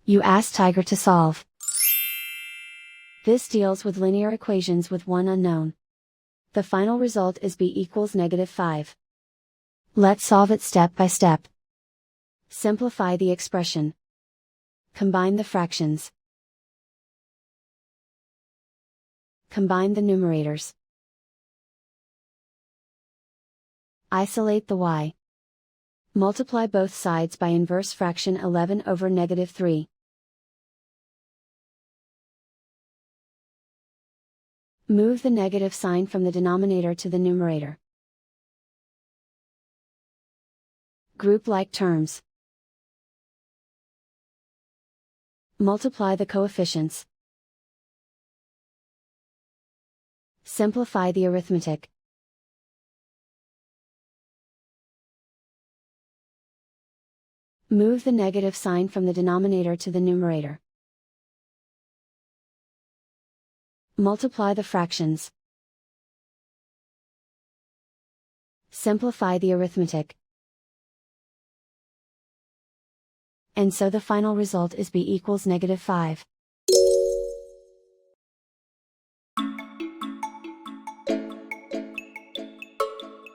You ask Tiger to solve. This deals with linear equations with one unknown. The final result is b equals -5. Let's solve it step by step. Simplify the expression. Combine the fractions. Combine the numerators. Isolate the y. Multiply both sides by inverse fraction 11 over -3. Move the negative sign from the denominator to the numerator. Group like terms. Multiply the coefficients. Simplify the arithmetic. Move the negative sign from the denominator to the numerator. Multiply the fractions. Simplify the arithmetic. And so the final result is b equals -5.